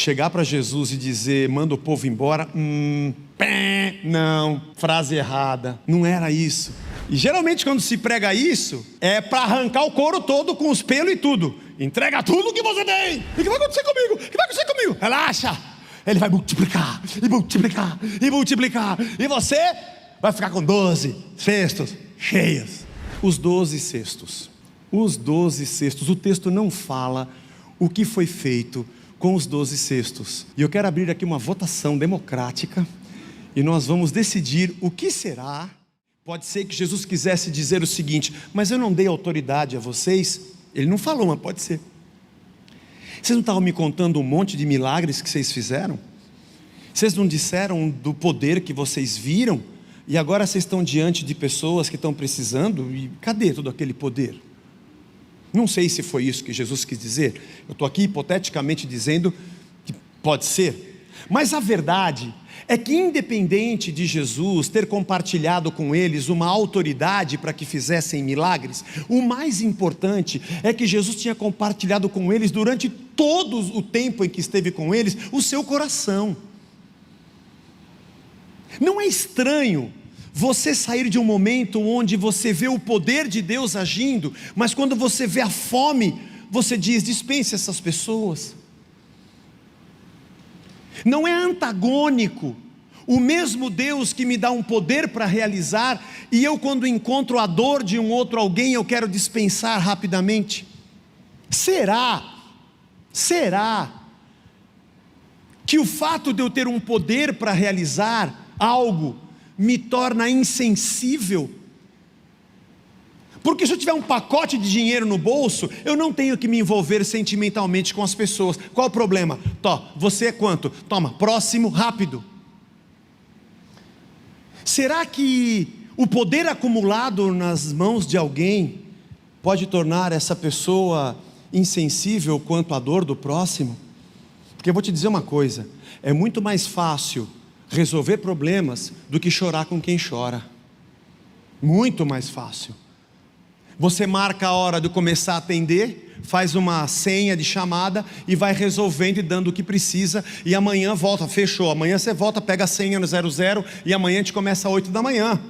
chegar para Jesus e dizer, manda o povo embora, não, frase errada, não era isso. E geralmente quando se prega isso, é para arrancar o couro todo com os pelos e tudo. Entrega tudo que você tem. E o que vai acontecer comigo? O que vai acontecer comigo? Relaxa, Ele vai multiplicar, e multiplicar, e multiplicar. E você vai ficar com 12 cestos cheios. Os 12 cestos. Os 12 cestos. O texto não fala o que foi feito com os 12 cestos. E eu quero abrir aqui uma votação democrática. E nós vamos decidir o que será. Pode ser que Jesus quisesse dizer o seguinte, mas eu não dei autoridade a vocês. Ele não falou, mas pode ser. Vocês não estavam me contando um monte de milagres que vocês fizeram? Vocês não disseram do poder que vocês viram? E agora vocês estão diante de pessoas que estão precisando? E cadê todo aquele poder? Não sei se foi isso que Jesus quis dizer. Eu estou aqui hipoteticamente dizendo que pode ser. Mas a verdade é que, independente de Jesus ter compartilhado com eles uma autoridade para que fizessem milagres, o mais importante é que Jesus tinha compartilhado com eles, durante todo o tempo em que esteve com eles, o seu coração. Não é estranho você sair de um momento onde você vê o poder de Deus agindo, mas quando você vê a fome, você diz, dispense essas pessoas. Não é antagônico o mesmo Deus que me dá um poder para realizar, e eu, quando encontro a dor de um outro alguém, eu quero dispensar rapidamente? Será que o fato de eu ter um poder para realizar algo me torna insensível? Porque se eu tiver um pacote de dinheiro no bolso, eu não tenho que me envolver sentimentalmente com as pessoas. Qual o problema? Você é quanto? Toma, próximo, rápido. Será que o poder acumulado nas mãos de alguém pode tornar essa pessoa insensível quanto à dor do próximo? Porque eu vou te dizer uma coisa, é muito mais fácil resolver problemas do que chorar com quem chora. Muito mais fácil. Você marca a hora de começar a atender, faz uma senha de chamada e vai resolvendo e dando o que precisa, e amanhã volta, fechou, amanhã você volta, pega a senha no 00 e amanhã a gente começa às 8 da manhã.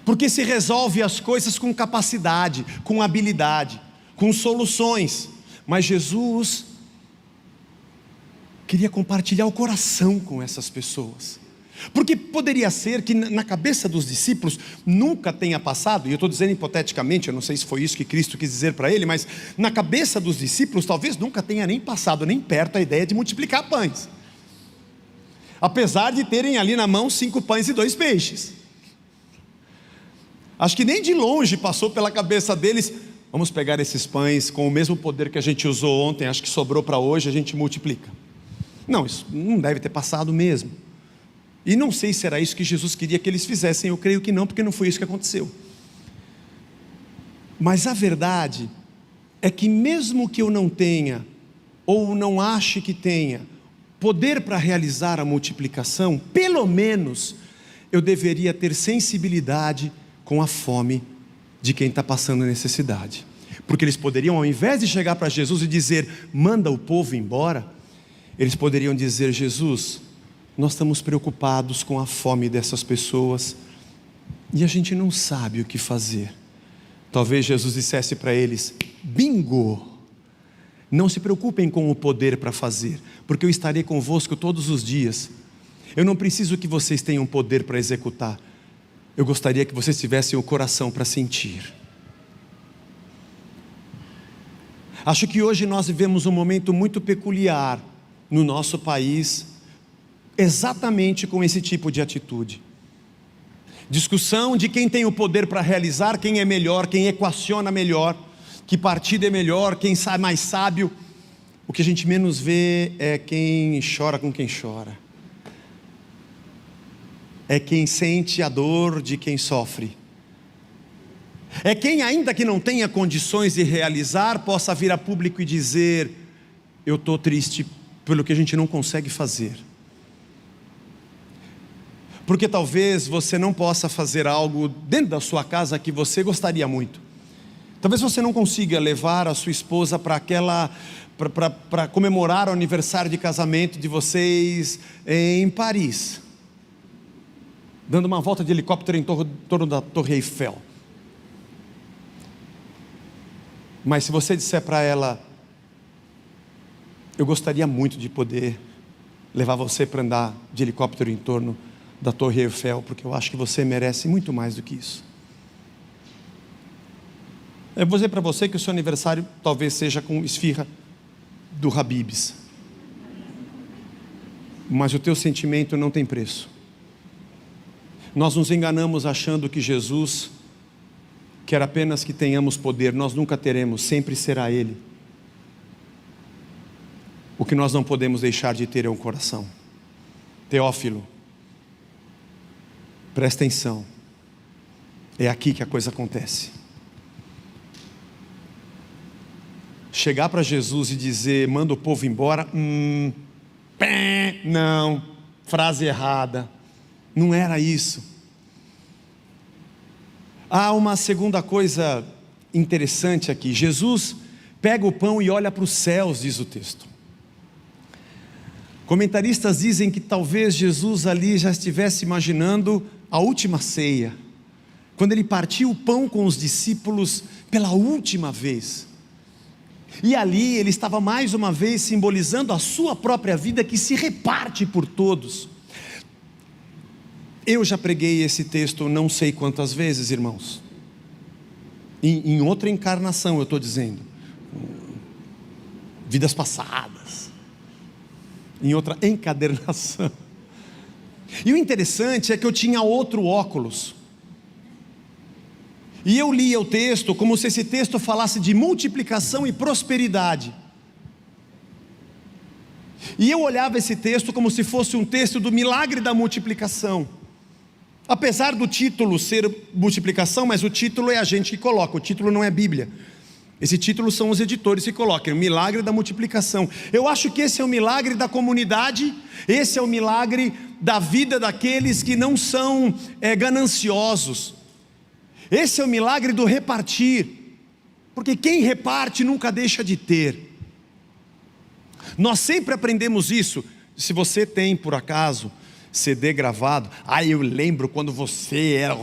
Porque se resolve as coisas com capacidade, com habilidade, com soluções. Mas Jesus queria compartilhar o coração com essas pessoas. Porque poderia ser que na cabeça dos discípulos nunca tenha passado, e eu estou dizendo hipoteticamente, eu não sei se foi isso que Cristo quis dizer para ele, mas na cabeça dos discípulos talvez nunca tenha nem passado, nem perto a ideia de multiplicar pães. Apesar de terem ali na mão 5 pães e 2 peixes. Acho que nem de longe passou pela cabeça deles, vamos pegar esses pães com o mesmo poder que a gente usou ontem, acho que sobrou para hoje, a gente multiplica. Não, isso não deve ter passado mesmo. E não sei se era isso que Jesus queria que eles fizessem, eu creio que não, porque não foi isso que aconteceu. Mas a verdade é que mesmo que eu não tenha, ou não ache que tenha, poder para realizar a multiplicação, pelo menos eu deveria ter sensibilidade com a fome de quem está passando necessidade. Porque eles poderiam, ao invés de chegar para Jesus e dizer, manda o povo embora, eles poderiam dizer, Jesus, nós estamos preocupados com a fome dessas pessoas e a gente não sabe o que fazer. Talvez Jesus dissesse para eles, bingo, não se preocupem com o poder para fazer, porque eu estarei convosco todos os dias. Eu não preciso que vocês tenham poder para executar, eu gostaria que vocês tivessem o coração para sentir. Acho que hoje nós vivemos um momento muito peculiar no nosso país, exatamente com esse tipo de atitude. Discussão de quem tem o poder para realizar, quem é melhor, quem equaciona melhor, que partido é melhor, quem é mais sábio. O que a gente menos vê é quem chora com quem chora. É quem sente a dor de quem sofre. É quem, ainda que não tenha condições de realizar, possa vir a público e dizer, eu estou triste pelo que a gente não consegue fazer. Porque talvez você não possa fazer algo dentro da sua casa que você gostaria muito. Talvez você não consiga levar a sua esposa para comemorar o aniversário de casamento de vocês em Paris, dando uma volta de helicóptero em torno da Torre Eiffel. Mas se você disser para ela: eu gostaria muito de poder levar você para andar de helicóptero em torno da Torre Eiffel, porque eu acho que você merece muito mais do que isso. Eu vou dizer para você que o seu aniversário talvez seja com esfirra do Habib's, mas o teu sentimento não tem preço. Nós nos enganamos achando que Jesus quer apenas que tenhamos poder. Nós nunca teremos, sempre será Ele. O que nós não podemos deixar de ter é um coração. Teófilo, presta atenção, é aqui que a coisa acontece. Chegar para Jesus e dizer: manda o povo embora, não, frase errada, não era isso. Há uma segunda coisa interessante aqui. Jesus pega o pão e olha para os céus, diz o texto. Comentaristas dizem que talvez Jesus ali já estivesse imaginando a última ceia, quando ele partiu o pão com os discípulos pela última vez. E ali ele estava mais uma vez simbolizando a sua própria vida, que se reparte por todos. Eu já preguei esse texto não sei quantas vezes, irmãos, em outra encarnação, eu estou dizendo, vidas passadas, em outra encadernação. E o interessante é que eu tinha outro óculos, e eu lia o texto como se esse texto falasse de multiplicação e prosperidade. E eu olhava esse texto como se fosse um texto do milagre da multiplicação. Apesar do título ser multiplicação, mas o título é a gente que coloca, o título não é Bíblia. Esse título são os editores que colocam, o milagre da multiplicação. Eu acho que esse é o milagre da comunidade, esse é o milagre da vida daqueles que não são gananciosos. Esse é o milagre do repartir, porque quem reparte nunca deixa de ter. Nós sempre aprendemos isso. Se você tem por acaso CD gravado, eu lembro quando você era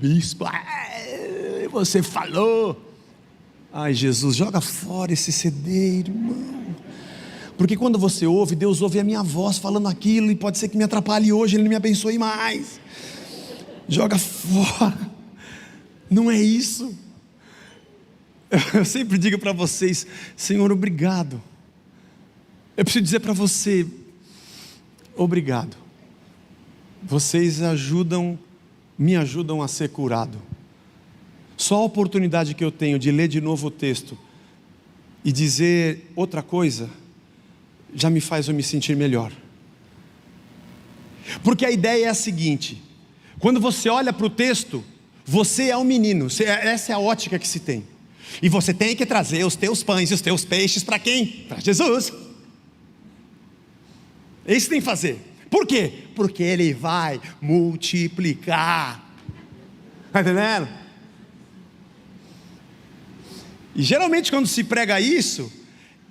bispo, você falou, Jesus, joga fora esse CD, irmão, porque quando você ouve, Deus ouve a minha voz falando aquilo, e pode ser que me atrapalhe hoje, Ele não me abençoe mais. Joga fora, não é isso. Eu sempre digo para vocês: Senhor, obrigado. Eu preciso dizer para você: obrigado. Vocês me ajudam a ser curado. Só a oportunidade que eu tenho de ler de novo o texto e dizer outra coisa já me faz eu me sentir melhor. Porque a ideia é a seguinte: quando você olha para o texto, você é um menino, essa é a ótica que se tem, e você tem que trazer os teus pães e os teus peixes para quem? Para Jesus. É isso que tem que fazer. Por quê? Porque Ele vai multiplicar. Está entendendo? E geralmente quando se prega isso,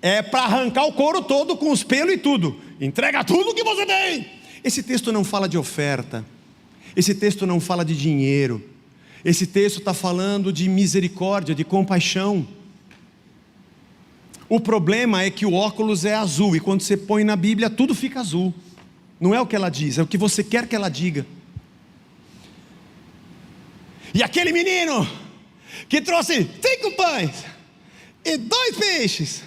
é para arrancar o couro todo com os pelos e tudo. Entrega tudo que você tem. Esse texto não fala de oferta. Esse texto não fala de dinheiro. Esse texto está falando de misericórdia, de compaixão. O problema é que o óculos é azul, e quando você põe na Bíblia, tudo fica azul. Não é o que ela diz, é o que você quer que ela diga. E aquele menino que trouxe 5 pães e 2 peixes.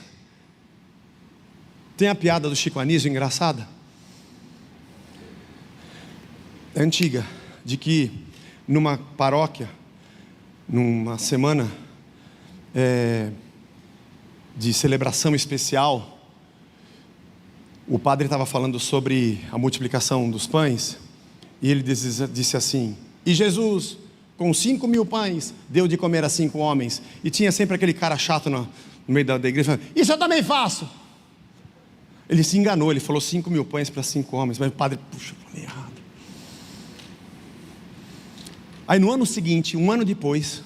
Tem a piada do Chico Anísio engraçada? É antiga, de que numa paróquia, numa semana de celebração especial, o padre estava falando sobre a multiplicação dos pães, e ele disse assim: e Jesus, com 5.000 pães, deu de comer a 5 homens. E tinha sempre aquele cara chato no meio da igreja falando: isso eu também faço. Ele se enganou, ele falou 5.000 pães para 5 homens, mas o padre, puxa, eu falei errado. Aí no ano seguinte, um ano depois,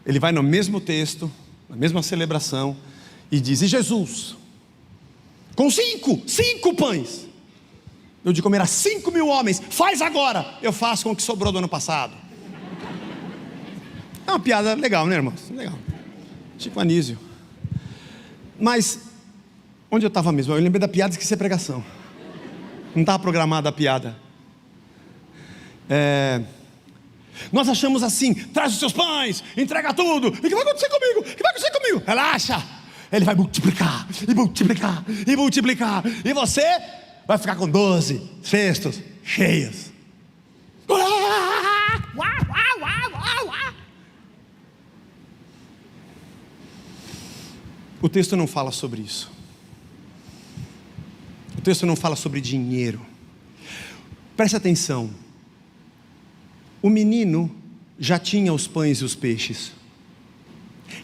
ele vai no mesmo texto, na mesma celebração, e diz: e Jesus, com cinco pães, deu de comer a 5.000 homens, faz agora, eu faço com o que sobrou do ano passado. É uma piada legal, né, irmãos? Legal. Chico Anísio. Mas, onde eu estava mesmo? Eu lembrei da piada e esqueci a pregação. Não estava programada a piada. Nós achamos assim: traz os seus pães, entrega tudo. E o que vai acontecer comigo? O que vai acontecer comigo? Relaxa. Ele vai multiplicar, e multiplicar, e multiplicar. E você vai ficar com 12 cestos cheios. O texto não fala sobre isso. O texto não fala sobre dinheiro. Preste atenção. O menino já tinha os pães e os peixes.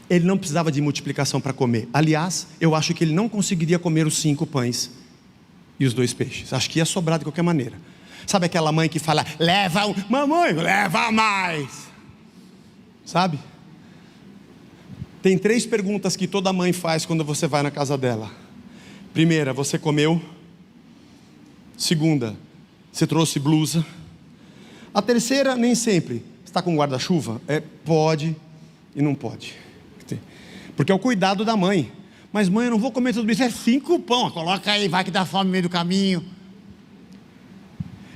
Ele não precisava de multiplicação para comer. Aliás, eu acho que ele não conseguiria comer os 5 pães e os 2 peixes. Acho que ia sobrar de qualquer maneira. Sabe aquela mãe que fala: leva um, mamãe, leva mais. Sabe? Tem 3 perguntas que toda mãe faz quando você vai na casa dela. Primeira: você comeu? Segunda: você trouxe blusa? A terceira, nem sempre. Está com guarda-chuva? Pode e não pode. Porque é o cuidado da mãe. Mas mãe, eu não vou comer tudo isso. 5 pão, coloca aí, vai que dá fome no meio do caminho.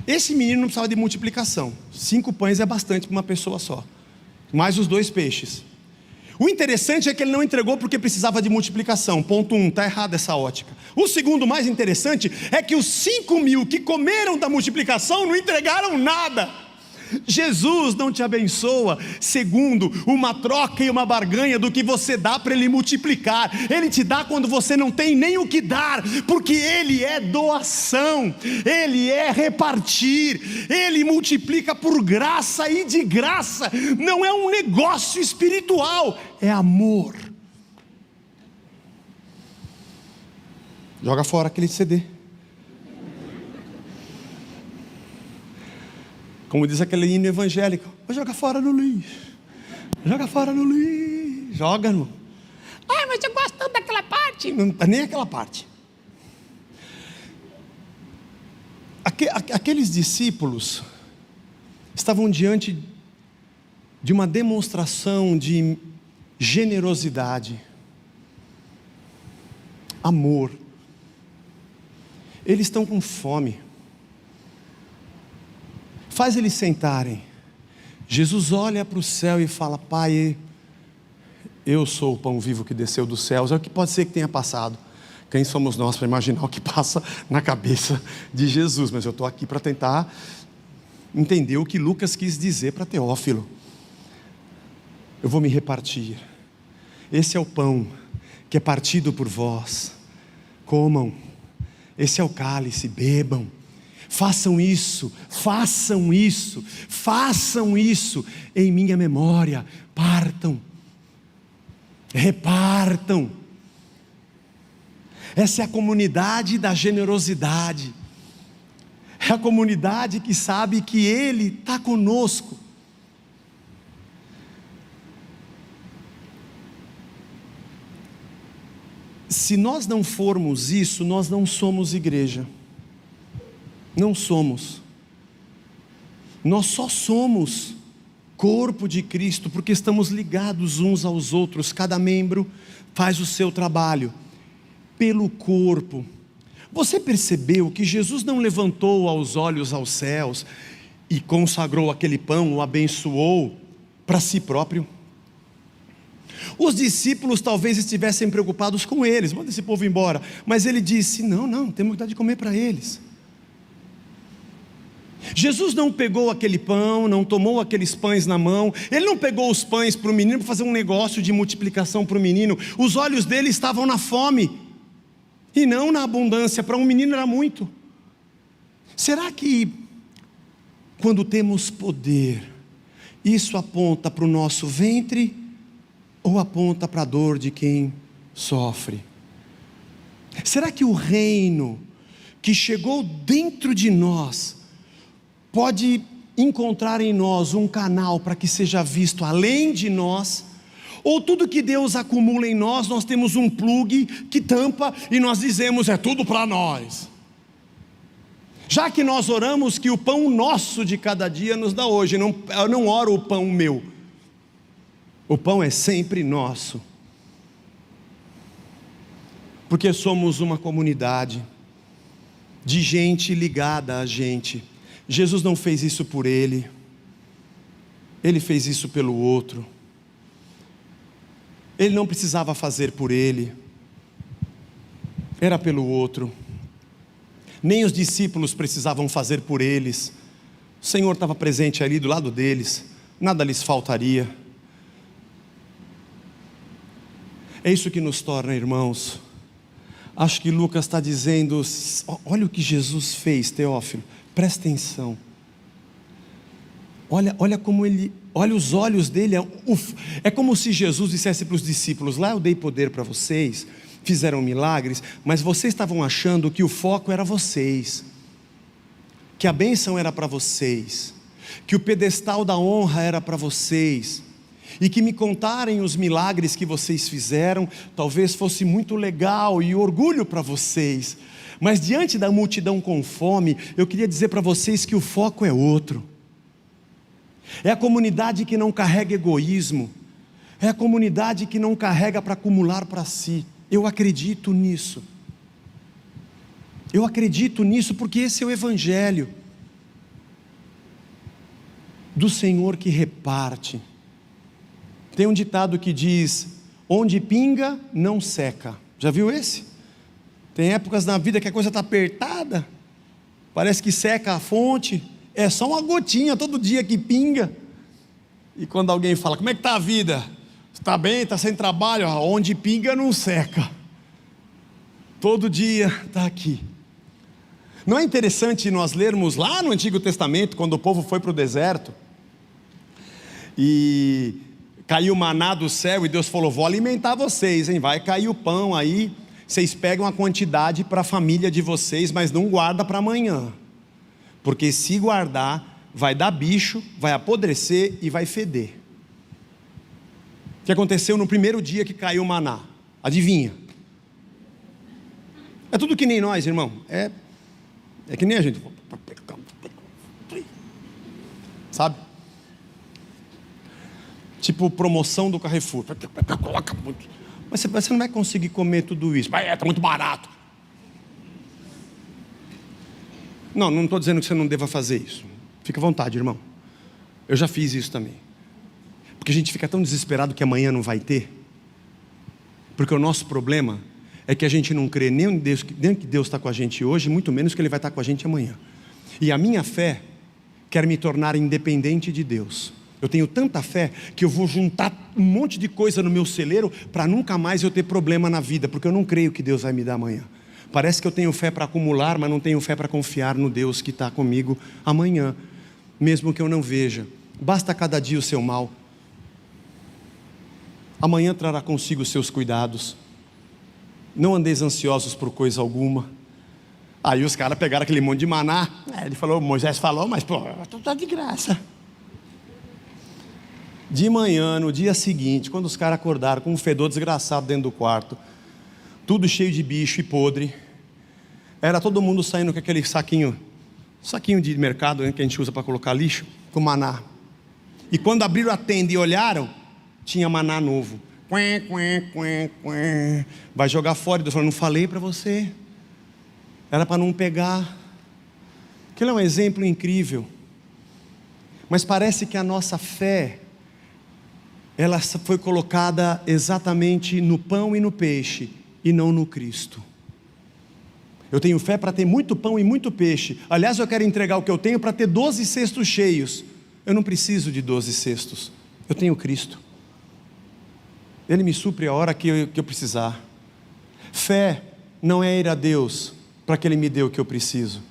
Esse menino não precisava de multiplicação. 5 pães é bastante para uma pessoa só. Mais os 2 peixes. O interessante é que ele não entregou porque precisava de multiplicação. Ponto 1, está errado essa ótica. O segundo mais interessante é que os 5.000 que comeram da multiplicação não entregaram nada. Jesus não te abençoa segundo uma troca e uma barganha do que você dá para Ele multiplicar. Ele te dá quando você não tem nem o que dar, porque Ele é doação, Ele é repartir, Ele multiplica por graça e de graça. Não é um negócio espiritual, é amor. Joga fora aquele CD. Como diz aquele hino evangélico: vou jogar fora no lixo. Joga fora no lixo. Joga, irmão. Ah, mas eu gosto tanto daquela parte. Não, nem aquela parte. Aqueles discípulos estavam diante de uma demonstração de generosidade, amor. Eles estão com fome. Faz eles sentarem. Jesus olha para o céu e fala: Pai, eu sou o pão vivo que desceu dos céus. É o que pode ser que tenha passado. Quem somos nós para imaginar o que passa na cabeça de Jesus? Mas eu estou aqui para tentar entender o que Lucas quis dizer para Teófilo. Eu vou me repartir. Esse é o pão que é partido por vós. Comam. Esse é o cálice, bebam. Façam isso, façam isso, façam isso em minha memória. Partam, repartam. Essa é a comunidade da generosidade. É a comunidade que sabe que Ele está conosco. Se nós não formos isso, nós não somos igreja. Não somos. Nós só somos corpo de Cristo porque estamos ligados uns aos outros. Cada membro faz o seu trabalho pelo corpo. Você percebeu que Jesus não levantou os olhos aos céus e consagrou aquele pão, o abençoou para si próprio? Os discípulos talvez estivessem preocupados com eles: manda esse povo embora. Mas ele disse: não, temos que dar de comer para eles. Jesus não pegou aquele pão, não tomou aqueles pães na mão. Ele não pegou os pães para o menino para fazer um negócio de multiplicação para o menino. Os olhos dele estavam na fome e não na abundância. Para um menino era muito. Será que quando temos poder, isso aponta para o nosso ventre ou aponta para a dor de quem sofre? Será que o reino que chegou dentro de nós pode encontrar em nós um canal para que seja visto além de nós, ou tudo que Deus acumula em nós, nós temos um plug que tampa e nós dizemos, é tudo para nós. Já que nós oramos que o pão nosso de cada dia nos dá hoje, eu não oro o pão meu, o pão é sempre nosso, porque somos uma comunidade de gente ligada a gente. Jesus não fez isso por ele, ele fez isso pelo outro. Ele não precisava fazer por ele, era pelo outro. Nem os discípulos precisavam fazer por eles. O Senhor estava presente ali do lado deles, nada lhes faltaria. É isso que nos torna irmãos. Acho que Lucas está dizendo, olha o que Jesus fez, Teófilo, presta atenção. Olha como ele, olha os olhos dele, é como se Jesus dissesse para os discípulos, lá eu dei poder para vocês, fizeram milagres, mas vocês estavam achando que o foco era vocês, que a bênção era para vocês, que o pedestal da honra era para vocês, e que me contarem os milagres que vocês fizeram, talvez fosse muito legal e orgulho para vocês, mas diante da multidão com fome, eu queria dizer para vocês que o foco é outro. É a comunidade que não carrega egoísmo, é a comunidade que não carrega para acumular para si. Eu acredito nisso, porque esse é o evangelho do Senhor que reparte. Tem um ditado que diz, onde pinga não seca, já viu esse? Tem épocas na vida que a coisa está apertada, parece que seca a fonte, é só uma gotinha todo dia que pinga, e quando alguém fala, como é que está a vida? Está bem, está sem trabalho? Onde pinga não seca, todo dia está aqui. Não é interessante nós lermos lá no Antigo Testamento, quando o povo foi para o deserto, e caiu maná do céu, e Deus falou, vou alimentar vocês, hein? Vai cair o pão aí, vocês pegam a quantidade para a família de vocês, mas não guarda para amanhã, porque se guardar, vai dar bicho, vai apodrecer e vai feder. O que aconteceu no primeiro dia que caiu o maná? Adivinha? É tudo que nem nós, irmão. É que nem a gente. Sabe? Tipo promoção do Carrefour. Mas você não vai conseguir comer tudo isso. Mas está muito barato. Não estou dizendo que você não deva fazer isso. Fica à vontade, irmão. Eu já fiz isso também. Porque a gente fica tão desesperado que amanhã não vai ter. Porque o nosso problema é que a gente não crê nem que Deus está com a gente hoje, muito menos que Ele vai estar com a gente amanhã. E a minha fé quer me tornar independente de Deus. Eu tenho tanta fé que eu vou juntar um monte de coisa no meu celeiro para nunca mais eu ter problema na vida, porque eu não creio que Deus vai me dar amanhã. Parece que eu tenho fé para acumular, mas não tenho fé para confiar no Deus que está comigo amanhã, mesmo que eu não veja. Basta cada dia o seu mal. Amanhã trará consigo os seus cuidados. Não andeis ansiosos por coisa alguma. Aí os caras pegaram aquele monte de maná. Ele falou, Moisés falou, mas pô, tá de graça. De manhã, no dia seguinte, quando os caras acordaram com um fedor desgraçado dentro do quarto, tudo cheio de bicho e podre, era todo mundo saindo com aquele saquinho de mercado, né, que a gente usa para colocar lixo, com maná. E quando abriram a tenda e olharam, tinha maná novo. Vai jogar fora. Deus falou, não falei para você, era para não pegar. Aquilo é um exemplo incrível. Mas parece que a nossa fé, ela foi colocada exatamente no pão e no peixe, e não no Cristo. Eu tenho fé para ter muito pão e muito peixe. Aliás, eu quero entregar o que eu tenho para ter 12 cestos cheios. Eu não preciso de 12 cestos, eu tenho Cristo. Ele me supre a hora que eu precisar. Fé não é ir a Deus para que Ele me dê o que eu preciso.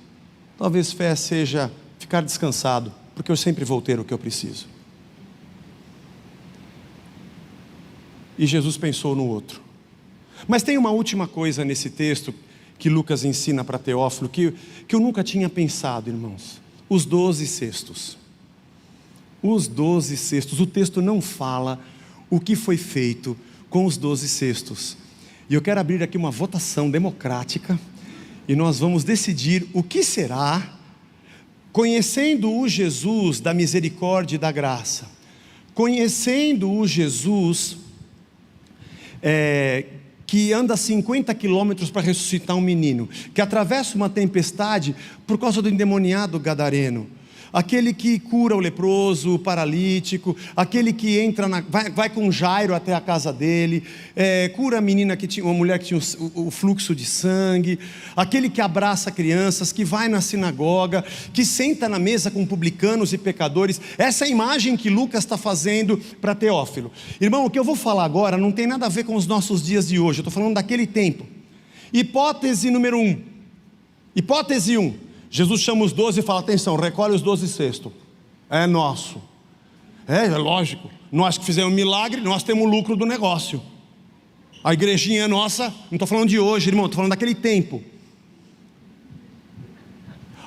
Talvez fé seja ficar descansado, porque eu sempre vou ter o que eu preciso. E Jesus pensou no outro. Mas tem uma última coisa nesse texto que Lucas ensina para Teófilo, que eu nunca tinha pensado, irmãos. Os 12 cestos. Os 12 cestos, o texto não fala o que foi feito com os 12 cestos. E eu quero abrir aqui uma votação democrática, e nós vamos decidir o que será, conhecendo o Jesus da misericórdia e da graça, conhecendo o Jesus que anda 50 quilômetros para ressuscitar um menino, que atravessa uma tempestade por causa do endemoniado gadareno, aquele que cura o leproso, o paralítico, aquele que entra vai com Jairo até a casa dele, cura a menina uma mulher que tinha o fluxo de sangue, aquele que abraça crianças, que vai na sinagoga, que senta na mesa com publicanos e pecadores. Essa é a imagem que Lucas está fazendo para Teófilo. Irmão, o que eu vou falar agora não tem nada a ver com os nossos dias de hoje, eu estou falando daquele tempo. Hipótese número 1. Hipótese 1. Jesus chama os 12 e fala: atenção, recolhe os 12 cestos, é nosso. É lógico, nós que fizemos um milagre, nós temos o lucro do negócio. A igrejinha é nossa, não estou falando de hoje, irmão, estou falando daquele tempo.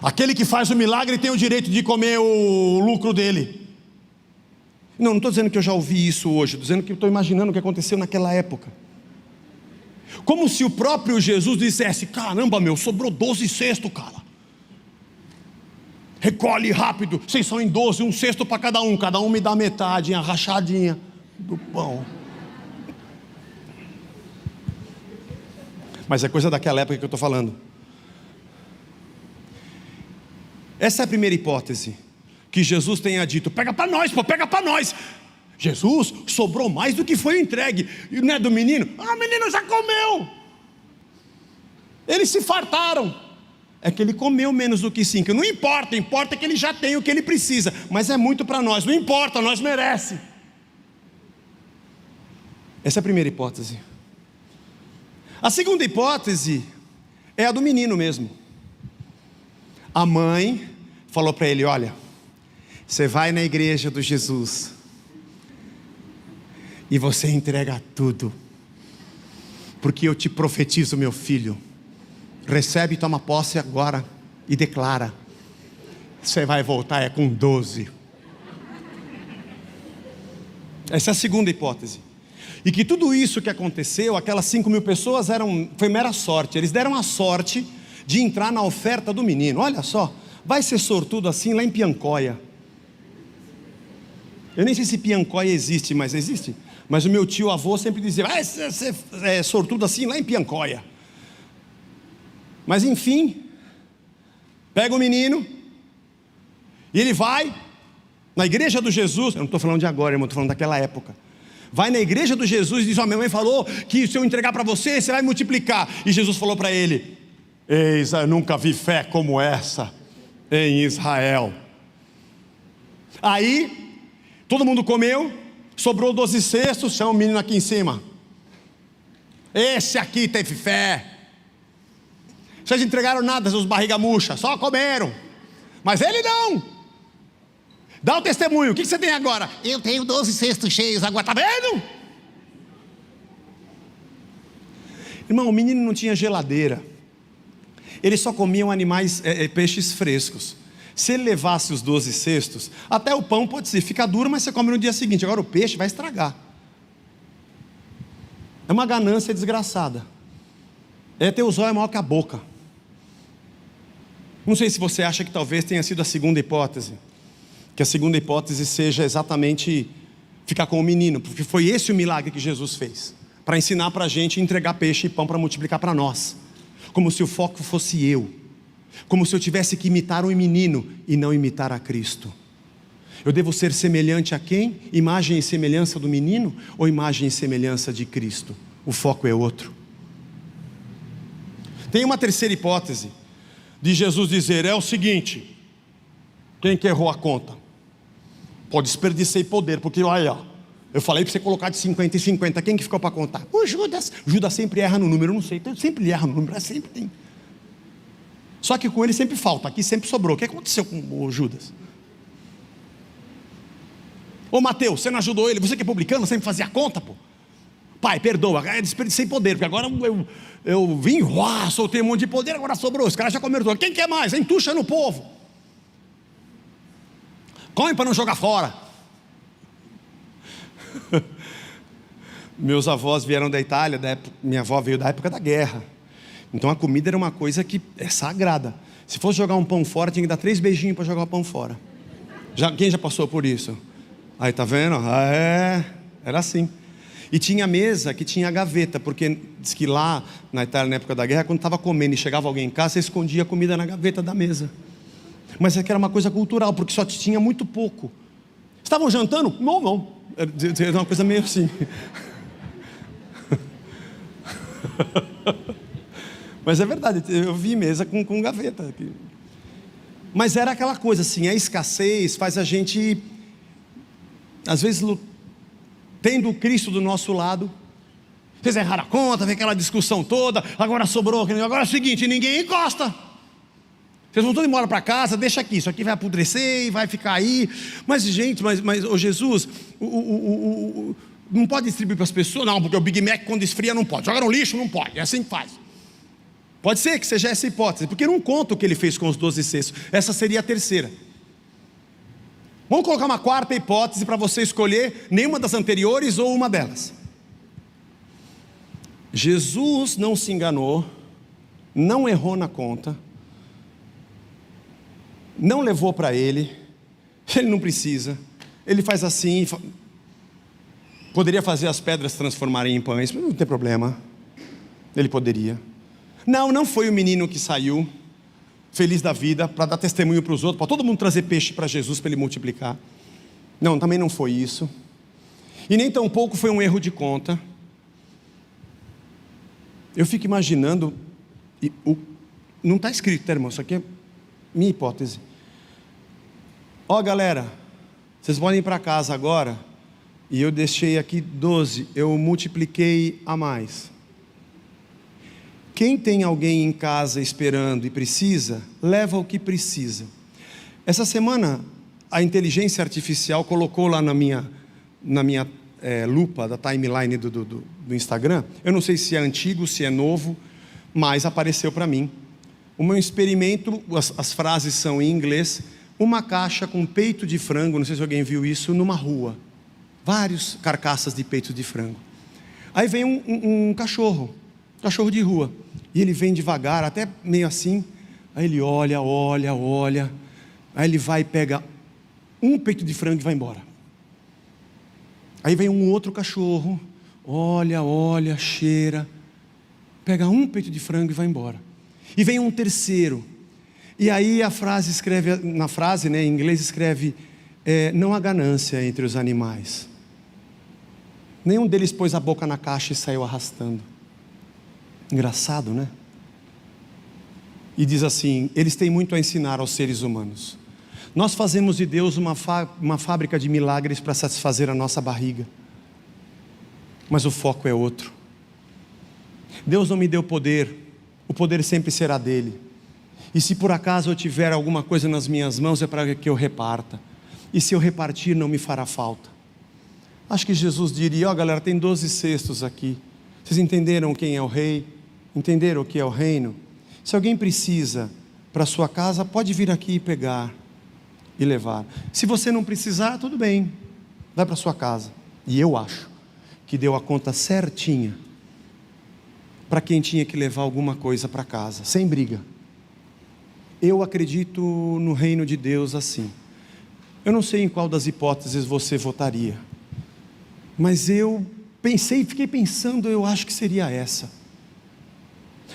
Aquele que faz o milagre tem o direito de comer o lucro dele. Não estou dizendo que eu já ouvi isso hoje, estou dizendo que estou imaginando o que aconteceu naquela época. Como se o próprio Jesus dissesse: caramba, meu, sobrou 12 cestos, cara. Recolhe rápido, vocês são em 12, um cesto para cada um me dá metade, a rachadinha do pão. Mas é coisa daquela época que eu estou falando. Essa é a primeira hipótese, que Jesus tenha dito: pega para nós, pô, pega para nós. Jesus, sobrou mais do que foi entregue. E não é do menino? O menino já comeu. Eles se fartaram. É que ele comeu menos do que 5. Não importa, importa que ele já tem o que ele precisa. Mas é muito para nós, não importa, nós merece. Essa é a primeira hipótese. A segunda hipótese é a do menino mesmo. A mãe falou para ele: olha, você vai na igreja do Jesus e você entrega tudo, porque eu te profetizo, meu filho. Recebe e toma posse agora e declara: você vai voltar com 12. Essa é a segunda hipótese. E que tudo isso que aconteceu, aquelas 5.000 pessoas, foi mera sorte. Eles deram a sorte de entrar na oferta do menino. Olha só, vai ser sortudo assim lá em Piancóia. Eu nem sei se Piancóia existe, mas existe. Mas o meu tio avô sempre dizia: vai ser sortudo assim lá em Piancóia. Mas enfim, pega o menino e ele vai na igreja do Jesus. Eu não estou falando de agora, irmão, estou falando daquela época. Vai na igreja do Jesus e diz: minha mãe falou que se eu entregar para você, você vai multiplicar. E Jesus falou para ele: eis, eu nunca vi fé como essa em Israel. Aí, todo mundo comeu, sobrou 12 cestos. Chama o menino aqui em cima. Esse aqui teve fé. Vocês entregaram nada, seus barriga murcha, só comeram. Mas ele não. Dá o testemunho, o que você tem agora? Eu tenho 12 cestos cheios, agora tá vendo? Irmão, o menino não tinha geladeira. Eles só comiam animais, peixes frescos. Se ele levasse os 12 cestos, até o pão pode ser, fica duro, mas você come no dia seguinte. Agora o peixe vai estragar. É uma ganância desgraçada. Ter o zóio maior que a boca. Não sei se você acha que talvez tenha sido a segunda hipótese, que a segunda hipótese seja exatamente ficar com o menino, porque foi esse o milagre que Jesus fez, para ensinar para a gente entregar peixe e pão para multiplicar para nós, como se o foco fosse eu, como se eu tivesse que imitar um menino e não imitar a Cristo. Eu devo ser semelhante a quem? Imagem e semelhança do menino ou imagem e semelhança de Cristo? O foco é outro. Tem uma terceira hipótese de Jesus dizer: é o seguinte, quem que errou a conta? Pode desperdiçar poder, porque olha, eu falei para você colocar de 50 em 50, quem que ficou para contar? O Judas. Judas sempre erra no número, eu não sei, sempre ele erra no número, sempre tem. Só que com ele sempre falta, aqui sempre sobrou. O que aconteceu com o Judas? Ô Mateus, você não ajudou ele? Você que é publicano, sempre fazia a conta, pô. Pai, perdoa, desperdicei poder, porque agora eu vim, soltei um monte de poder, agora sobrou, os caras já comeram tudo. Quem quer mais? Entuxa no povo. Come para não jogar fora. Meus avós vieram da Itália, minha avó veio da época da guerra. Então a comida era uma coisa que é sagrada. Se fosse jogar um pão fora, tinha que dar 3 beijinhos para jogar o pão fora. Quem já passou por isso? Aí, tá vendo? Era assim. E tinha mesa que tinha gaveta, porque diz que lá na Itália, na época da guerra, quando estava comendo e chegava alguém em casa, você escondia a comida na gaveta da mesa. Mas é que era uma coisa cultural, porque só tinha muito pouco. Estavam jantando? Não. Era uma coisa meio assim. Mas é verdade, eu vi mesa com gaveta. Mas era aquela coisa assim, a escassez faz a gente, às vezes, tendo o Cristo do nosso lado, vocês erraram a conta, vem aquela discussão toda, agora sobrou, agora é o seguinte, ninguém encosta. Vocês vão todos embora para casa, deixa aqui, isso aqui vai apodrecer e vai ficar aí. Mas gente, ô Jesus, não pode distribuir para as pessoas, não, porque o Big Mac quando esfria não pode, joga no lixo, não pode, é assim que faz. Pode ser que seja essa hipótese, porque não conta o que ele fez com os 12 cestos, essa seria a terceira. Vamos colocar uma quarta hipótese para você escolher nenhuma das anteriores ou uma delas. Jesus não se enganou, não errou na conta, não levou para ele não precisa, ele faz assim, poderia fazer as pedras transformarem em pães, mas não tem problema, ele poderia. Não foi o menino que saiu feliz da vida para dar testemunho para os outros, para todo mundo trazer peixe para Jesus para ele multiplicar. Não, também não foi isso. E nem tampouco foi um erro de conta. Eu fico imaginando, não está escrito, tá, irmão? Isso aqui é minha hipótese. Galera, vocês podem ir para casa agora, e eu deixei aqui 12, eu multipliquei a mais. Quem tem alguém em casa esperando e precisa, leva o que precisa. Essa semana, a inteligência artificial colocou lá na minha lupa da timeline do Instagram, eu não sei se é antigo, se é novo, mas apareceu para mim. O meu experimento, as frases são em inglês, uma caixa com peito de frango, não sei se alguém viu isso, numa rua. Várias carcaças de peito de frango. Aí vem um cachorro de rua. E ele vem devagar, até meio assim. Aí ele olha. Aí ele vai e pega um peito de frango e vai embora. Aí vem um outro cachorro, olha, cheira, pega um peito de frango e vai embora. E vem um terceiro. E aí a frase escreve, na frase, né, em inglês escreve, não há ganância entre os animais. Nenhum deles pôs a boca na caixa e saiu arrastando. Engraçado, né? E diz assim, eles têm muito a ensinar aos seres humanos. Nós fazemos de Deus uma fábrica de milagres para satisfazer a nossa barriga. Mas o foco é outro. Deus não me deu poder, o poder sempre será dele. E se por acaso eu tiver alguma coisa nas minhas mãos, é para que eu reparta. E se eu repartir, não me fará falta. Acho que Jesus diria, galera, tem 12 cestos aqui. Vocês entenderam quem é o rei? Entenderam o que é o reino? Se alguém precisa para a sua casa, pode vir aqui e pegar e levar. Se você não precisar, tudo bem, vai para a sua casa. E eu acho que deu a conta certinha para quem tinha que levar alguma coisa para casa, sem briga. Eu acredito no reino de Deus assim. Eu não sei em qual das hipóteses você votaria, mas eu fiquei pensando, eu acho que seria essa.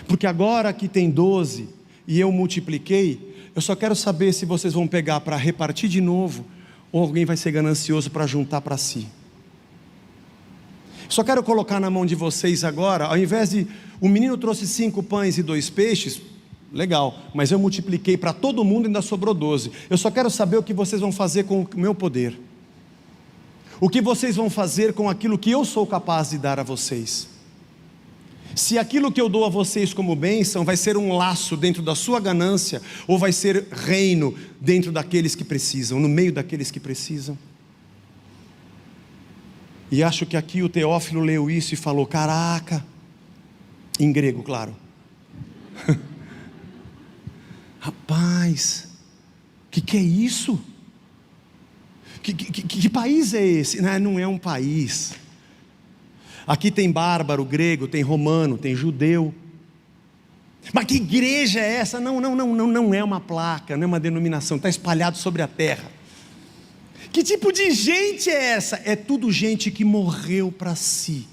Porque agora que tem 12 e eu multipliquei, eu só quero saber se vocês vão pegar para repartir de novo ou alguém vai ser ganancioso para juntar para si. Só quero colocar na mão de vocês agora, ao invés de o menino trouxe 5 pães e 2 peixes, legal, mas eu multipliquei para todo mundo e ainda sobrou 12. Eu só quero saber o que vocês vão fazer com o meu poder. O que vocês vão fazer com aquilo que eu sou capaz de dar a vocês. Se aquilo que eu dou a vocês como bênção vai ser um laço dentro da sua ganância, ou vai ser reino dentro daqueles que precisam, no meio daqueles que precisam. E acho que aqui o Teófilo leu isso e falou, caraca, em grego, claro. Rapaz, que é isso? Que país é esse? Não é um país. Aqui tem bárbaro, grego, tem romano, tem judeu. Mas que igreja é essa? Não é uma placa, não é uma denominação, está espalhado sobre a terra. Que tipo de gente é essa? É tudo gente que morreu para si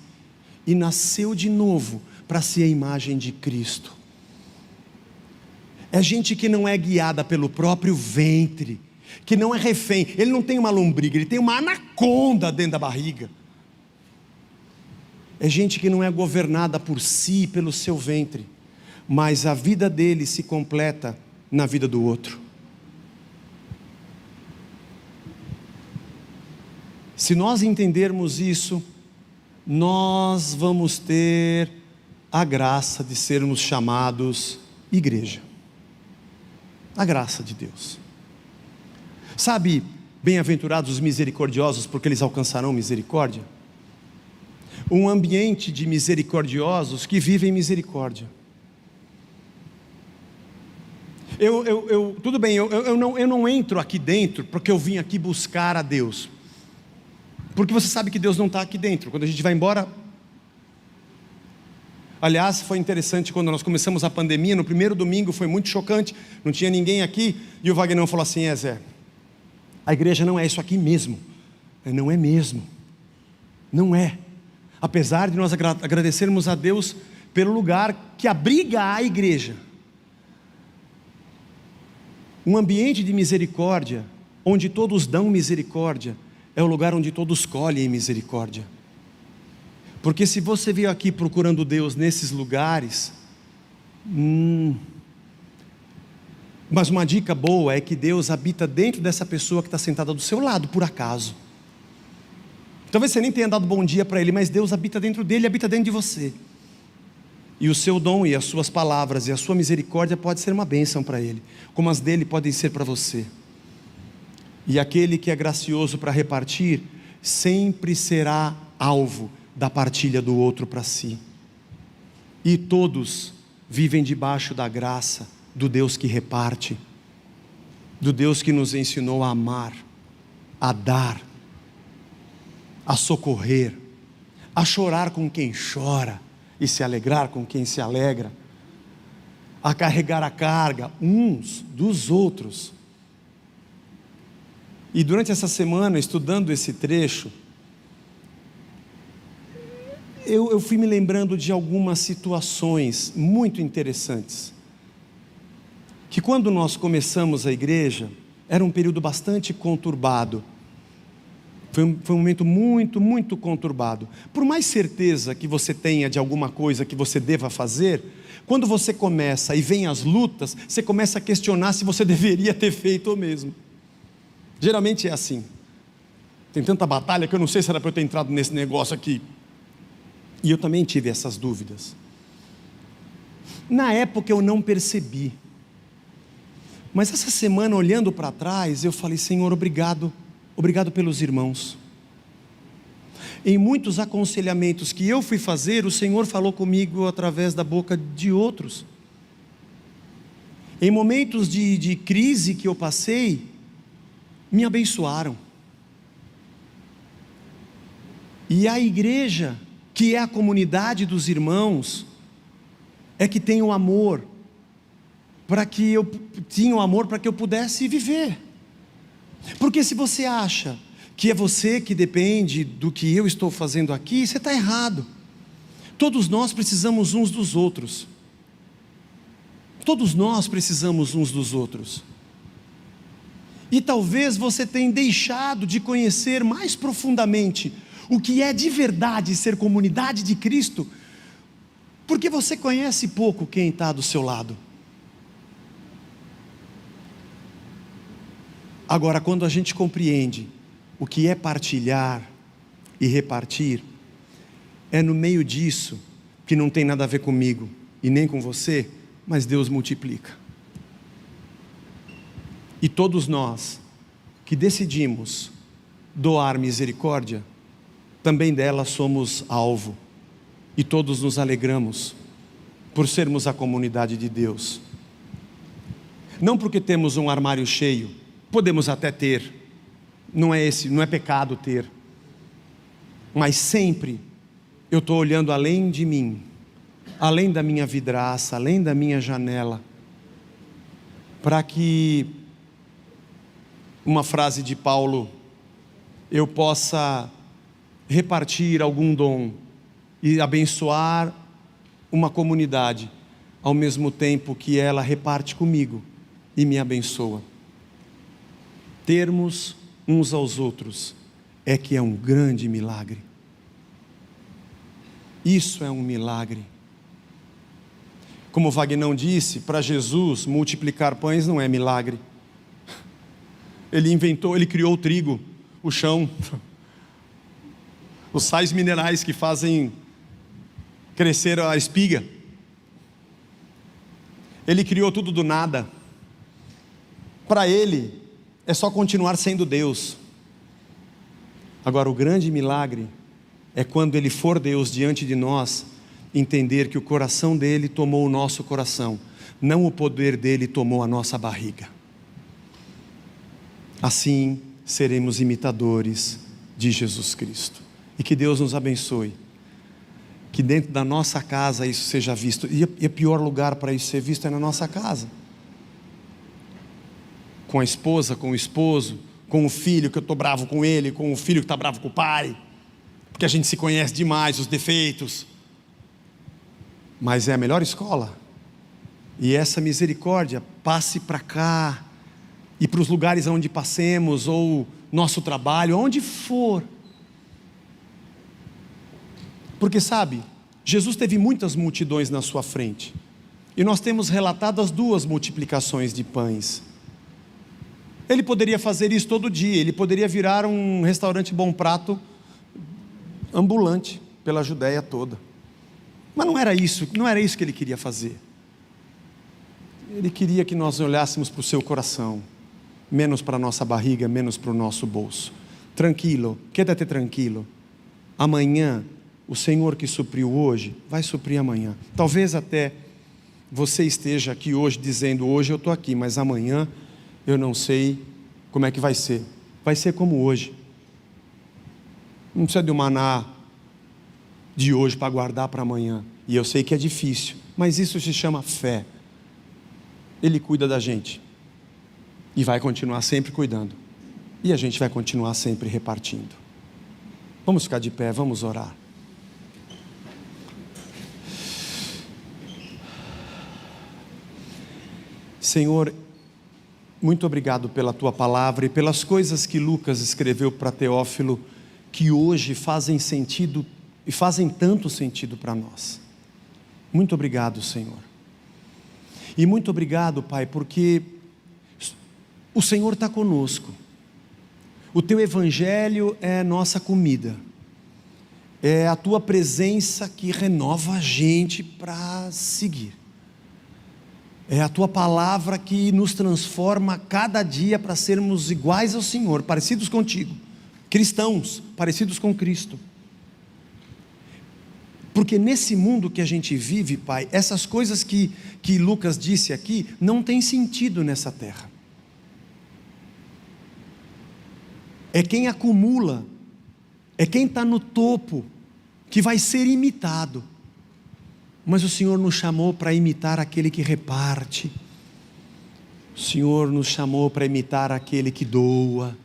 e nasceu de novo para ser a imagem de Cristo. É gente que não é guiada pelo próprio ventre, que não é refém. Ele não tem uma lombriga, ele tem uma anaconda dentro da barriga. É gente que não é governada por si, pelo seu ventre, mas a vida dele se completa na vida do outro. Se nós entendermos isso, nós vamos ter a graça de sermos chamados igreja. A graça de Deus. Sabe, bem-aventurados os misericordiosos, porque eles alcançarão misericórdia. Um ambiente de misericordiosos que vivem misericórdia. Tudo bem, eu não entro aqui dentro porque eu vim aqui buscar a Deus. Porque você sabe que Deus não está aqui dentro. Quando a gente vai embora... Aliás, foi interessante quando nós começamos a pandemia, no primeiro domingo foi muito chocante, não tinha ninguém aqui, e o Wagner falou assim: Zé, a igreja não é isso aqui mesmo. Não é mesmo. Não é. Apesar de nós agradecermos a Deus pelo lugar que abriga a igreja. Um ambiente de misericórdia, onde todos dão misericórdia, é o lugar onde todos colhem misericórdia. Porque se você veio aqui procurando Deus nesses lugares, mas uma dica boa é que Deus habita dentro dessa pessoa que está sentada do seu lado, por acaso. Talvez você nem tenha dado bom dia para ele, mas Deus habita dentro dele, habita dentro de você. E o seu dom e as suas palavras e a sua misericórdia pode ser uma bênção para ele, como as dele podem ser para você. E aquele que é gracioso para repartir, sempre será alvo da partilha do outro para si. E todos vivem debaixo da graça do Deus que reparte, do Deus que nos ensinou a amar, a dar, a socorrer, a chorar com quem chora e se alegrar com quem se alegra, a carregar a carga uns dos outros. E durante essa semana, estudando esse trecho, eu fui me lembrando de algumas situações muito interessantes, que quando nós começamos a igreja, era um período bastante conturbado, foi um momento muito conturbado. Por mais certeza que você tenha de alguma coisa que você deva fazer, quando você começa e vem as lutas, você começa a questionar se você deveria ter feito ou mesmo. Geralmente é assim, tem tanta batalha que eu não sei se era para eu ter entrado nesse negócio aqui. E eu também tive essas dúvidas. Na época eu não percebi, mas essa semana, olhando para trás, eu falei: Senhor, obrigado pelos irmãos. Em muitos aconselhamentos que eu fui fazer, o Senhor falou comigo através da boca de outros. Em momentos de crise que eu passei, me abençoaram. E a igreja, que é a comunidade dos irmãos, é que tem o amor, para que eu pudesse viver. Porque se você acha que é você que depende do que eu estou fazendo aqui, você está errado. Todos nós precisamos uns dos outros. Todos nós precisamos uns dos outros. E talvez você tenha deixado de conhecer mais profundamente o que é de verdade ser comunidade de Cristo, porque você conhece pouco quem está do seu lado. Agora, quando a gente compreende o que é partilhar e repartir, é no meio disso, que não tem nada a ver comigo e nem com você, mas Deus multiplica. E todos nós que decidimos doar misericórdia, também dela somos alvo, e todos nos alegramos por sermos a comunidade de Deus. Não porque temos um armário cheio, podemos até ter, não é pecado ter, mas sempre eu estou olhando além de mim, além da minha vidraça, além da minha janela, para que, uma frase de Paulo, eu possa repartir algum dom e abençoar uma comunidade, ao mesmo tempo que ela reparte comigo e me abençoa. Termos uns aos outros é que é um grande milagre. Isso é um milagre. Como Vagnão disse, para Jesus multiplicar pães não é milagre. Ele criou o trigo, o chão, os sais minerais que fazem crescer a espiga. Ele criou tudo do nada. Para ele é só continuar sendo Deus. Agora, o grande milagre é quando Ele for Deus diante de nós, entender que o coração dele tomou o nosso coração, não o poder dele tomou a nossa barriga. Assim seremos imitadores de Jesus Cristo. E que Deus nos abençoe. Que dentro da nossa casa isso seja visto. E o pior lugar para isso ser visto é na nossa casa. Com a esposa, com o esposo, com o filho que eu estou bravo com ele, com o filho que está bravo com o pai, porque a gente se conhece demais, os defeitos. Mas é a melhor escola. E essa misericórdia passe para cá, e para os lugares onde passemos, ou nosso trabalho, onde for. Porque sabe, Jesus teve muitas multidões na sua frente, e nós temos relatado as 2 multiplicações de pães. Ele poderia fazer isso todo dia, ele poderia virar um restaurante Bom Prato ambulante pela Judéia toda. Mas não era isso que ele queria fazer. Ele queria que nós olhássemos para o seu coração, menos para a nossa barriga, menos para o nosso bolso. Tranquilo, quédate tranquilo. Amanhã, o Senhor que supriu hoje, vai suprir amanhã. Talvez até você esteja aqui hoje dizendo, hoje eu estou aqui, mas amanhã eu não sei como é que vai ser. Vai ser como hoje. Não precisa de um maná de hoje para guardar para amanhã. E eu sei que é difícil, mas isso se chama fé. Ele cuida da gente. E vai continuar sempre cuidando. E a gente vai continuar sempre repartindo. Vamos ficar de pé, vamos orar. Senhor, muito obrigado pela Tua palavra e pelas coisas que Lucas escreveu para Teófilo, que hoje fazem sentido e fazem tanto sentido para nós. Muito obrigado, Senhor. E muito obrigado, Pai, porque o Senhor está conosco. O Teu Evangelho é nossa comida. É a Tua presença que renova a gente para seguir. É a Tua palavra que nos transforma cada dia para sermos iguais ao Senhor, parecidos contigo, cristãos, parecidos com Cristo. Porque nesse mundo que a gente vive, Pai, essas coisas que Lucas disse aqui, não tem sentido nessa terra. É quem acumula, é quem está no topo, que vai ser imitado. Mas o Senhor nos chamou para imitar aquele que reparte. O Senhor nos chamou para imitar aquele que doa,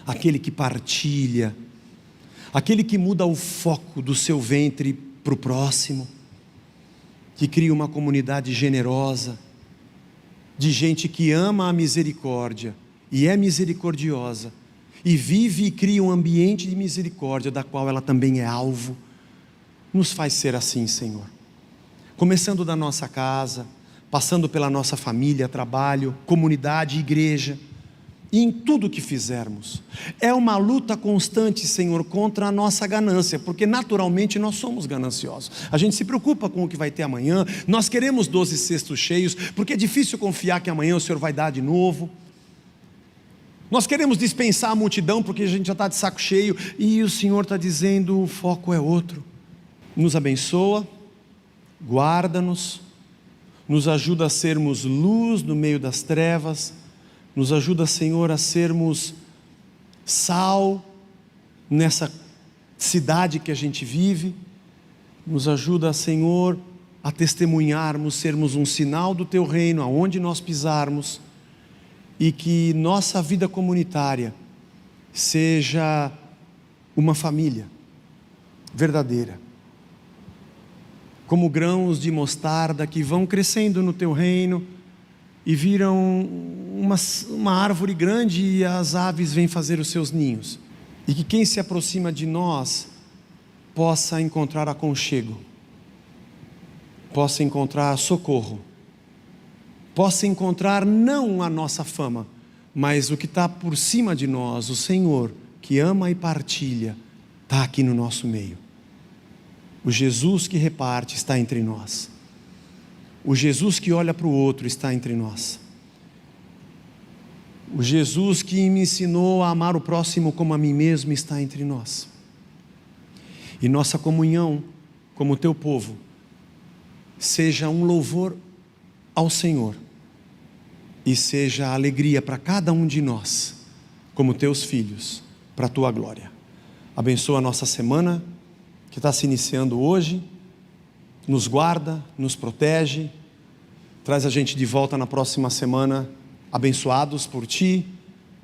aquele que partilha, aquele que muda o foco do seu ventre para o próximo, que cria uma comunidade generosa, de gente que ama a misericórdia e é misericordiosa, e vive e cria um ambiente de misericórdia, da qual ela também é alvo. Nos faz ser assim, Senhor, começando da nossa casa, passando pela nossa família, trabalho, comunidade, igreja, e em tudo que fizermos. É uma luta constante, Senhor, contra a nossa ganância, porque naturalmente nós somos gananciosos. A gente se preocupa com o que vai ter amanhã, nós queremos 12 cestos cheios, porque é difícil confiar que amanhã o Senhor vai dar de novo. Nós queremos dispensar a multidão, porque a gente já está de saco cheio, e o Senhor está dizendo, o foco é outro. Nos abençoa, guarda-nos, nos ajuda a sermos luz no meio das trevas, nos ajuda, Senhor, a sermos sal nessa cidade que a gente vive. Nos ajuda, Senhor, a testemunharmos, sermos um sinal do Teu reino aonde nós pisarmos, e que nossa vida comunitária seja uma família verdadeira, como grãos de mostarda que vão crescendo no Teu reino e viram uma árvore grande e as aves vêm fazer os seus ninhos, e que quem se aproxima de nós possa encontrar aconchego, possa encontrar socorro, possa encontrar não a nossa fama, mas o que está por cima de nós, o Senhor que ama e partilha, está aqui no nosso meio. O Jesus que reparte está entre nós. O Jesus que olha para o outro está entre nós. O Jesus que me ensinou a amar o próximo como a mim mesmo está entre nós. E nossa comunhão como Teu povo seja um louvor ao Senhor e seja alegria para cada um de nós, como Teus filhos, para a Tua glória. Abençoa a nossa semana que está se iniciando hoje, nos guarda, nos protege, traz a gente de volta na próxima semana, abençoados por Ti,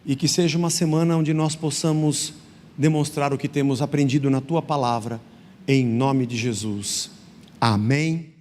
e que seja uma semana onde nós possamos demonstrar o que temos aprendido na Tua palavra, em nome de Jesus. Amém.